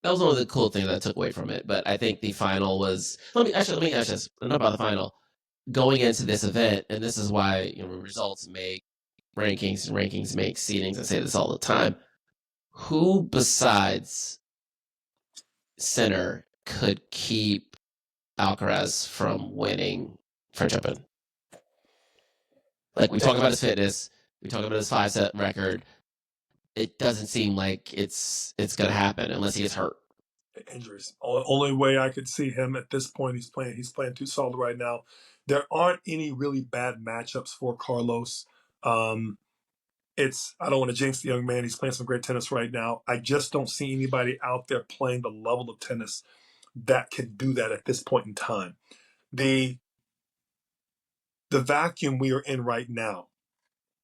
that was one of the cool things that I took away from it. But I think the final was. Let me ask this. Enough about the final. Going into this event, and this is why results make rankings, and rankings make seedings. I say this all the time. Who besides Sinner could keep Alcaraz from winning French Open? Like we talk about his fitness, we talk about his 5-set record. It doesn't seem like it's gonna happen unless he gets hurt. Injuries. Only way I could see him at this point, he's playing too solid right now. There aren't any really bad matchups for Carlos. I don't want to jinx the young man. He's playing some great tennis right now. I just don't see anybody out there playing the level of tennis that can do that at this point in time. The vacuum we are in right now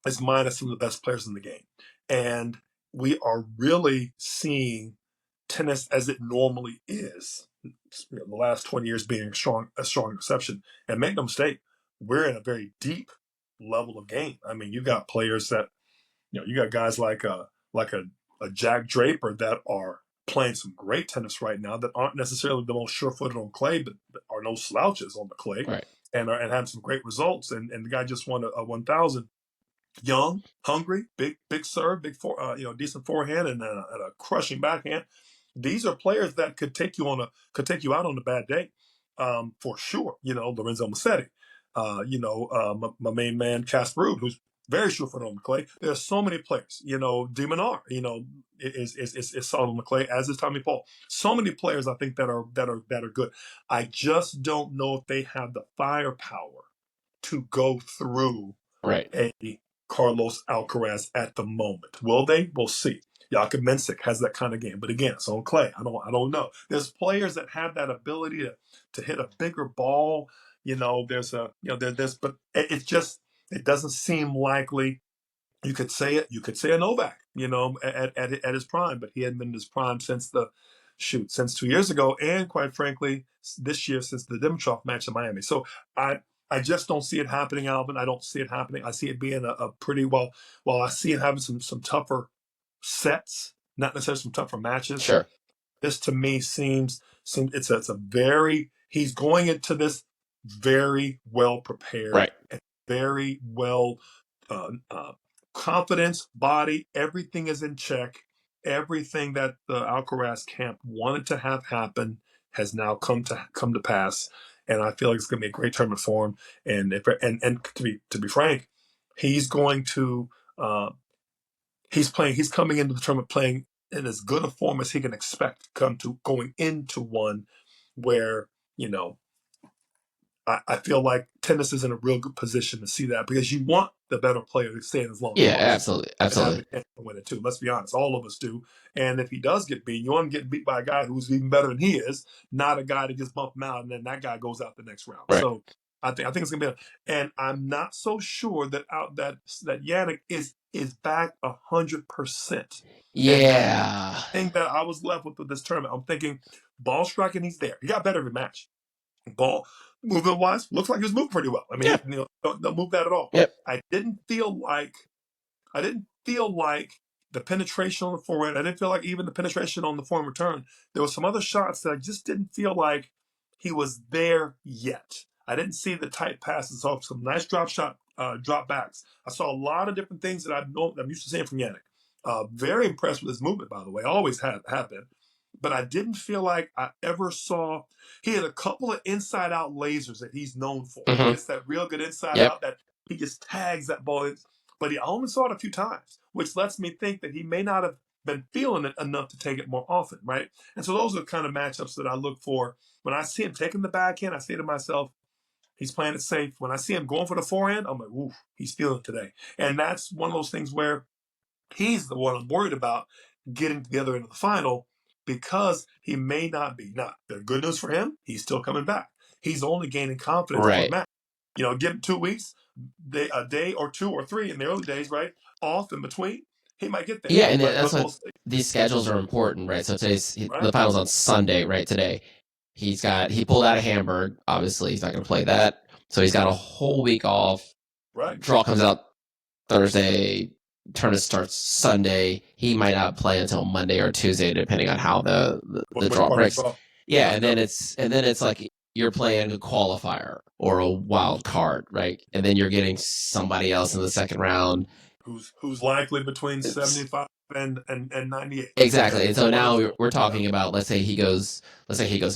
is minus some of the best players in the game. And we are really seeing tennis as it normally is. The last 20 years being a strong exception. And make no mistake, we're in a very deep level of game. I mean, you got players that, you got guys like a Jack Draper that are playing some great tennis right now that aren't necessarily the most sure-footed on clay, but are no slouches on the clay, right? And having some great results. And the guy just won a 1,000. Young, hungry, big serve, decent forehand, and a crushing backhand. These are players that could take you out on a bad day, for sure. Lorenzo Musetti, my main man Casper Ruud, who's very sure-footed on the clay. There's so many players. De Minaur, is solid on the clay, as is Tommy Paul. So many players I think that are good. I just don't know if they have the firepower to go through right. a Carlos Alcaraz at the moment. Will they? We'll see. Jakub Mensik has that kind of game, but again, it's on clay. I don't know. There's players that have that ability to hit a bigger ball. But it doesn't seem likely. You could say it. You could say a Novak. At his prime, but he hadn't been in his prime since 2 years ago, and quite frankly, this year since the Dimitrov match in Miami. So I just don't see it happening, Alvin. I don't see it happening. I see it being a pretty well. I see it having some tougher sets, not necessarily some tougher matches. Sure. This to me seems it's a very he's going into this very well prepared, right, and very well confidence, body, everything is in check. Everything that the Alcaraz camp wanted to have happen has now come to pass. And I feel like it's going to be a great tournament for him. And to be frank, he's going to he's coming into the tournament playing in as good a form as he can expect going into one where I feel like tennis is in a real good position to see that, because you want the better player to stay in as long as yeah, possible. absolutely. And win it too. Let's be honest, all of us do. And if he does get beat, you want him getting beat by a guy who's even better than he is, not a guy that just bump him out and then that guy goes out the next round. Right. So I think it's gonna be. And I'm not so sure that Jannik is back 100%. Yeah. I think that I was left with this tournament. I'm thinking ball striking, he's there. He got better every match. Ball movement wise, looks like he was moving pretty well. I mean, don't move that at all. Yep. I didn't feel like the penetration on the forehand. I didn't feel like even the penetration on the forehand return. There were some other shots that I just didn't feel like he was there yet. I didn't see the tight passes off some nice drop backs. I saw a lot of different things that I'm used to seeing from Jannik. Very impressed with his movement, by the way. Always have been. But I didn't feel like I ever saw. He had a couple of inside-out lasers that he's known for. Mm-hmm. It's that real good inside-out that he just tags that ball. But he only saw it a few times, which lets me think that he may not have been feeling it enough to take it more often, right? And so those are the kind of matchups that I look for. When I see him taking the backhand, I say to myself, he's playing it safe. When I see him going for the forehand, I'm like, ooh, he's feeling it today. And that's one of those things where he's the one I'm worried about getting to the other end of the final, because he may not be. Now, the good news for him, he's still coming back. He's only gaining confidence for a match. Give him 2 weeks, a day or 2 or 3 in the early days, right? Off in between, he might get there. Yeah, and that's what these schedules are important, right? So the final's on Sunday, right? Today. He pulled out of Hamburg. Obviously, he's not going to play that. So he's got a whole week off. Right. Draw comes out Thursday. tournament starts Sunday. He might not play until Monday or Tuesday, depending on how the draw breaks. Yeah, and then it's like you're playing a qualifier or a wild card, right? And then you're getting somebody else in the second round who's likely between 75 and 98. Exactly. And so now we're talking about let's say he goes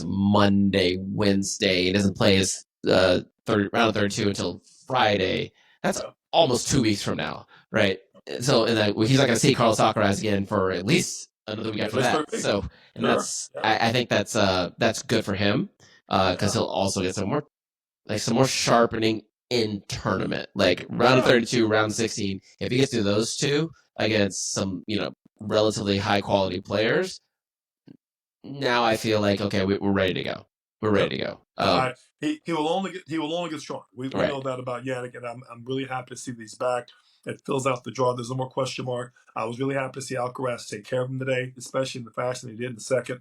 Monday, Wednesday, he doesn't play his round 32 until Friday. That's almost 2 weeks from now, right? So and then he's not going to see Carlos Alcaraz again for at least another week after that. So and I think that's good for him because he'll also get some more sharpening in tournament, like round 32, round 16. If he gets through those two against some relatively high quality players, now I feel like okay, we're ready to go. We're ready to go. He will only get stronger. We know that about Jannik, and I'm really happy to see that he's back. It fills out the draw. There's no more question mark. I was really happy to see Alcaraz take care of him today, especially in the fashion he did in the second.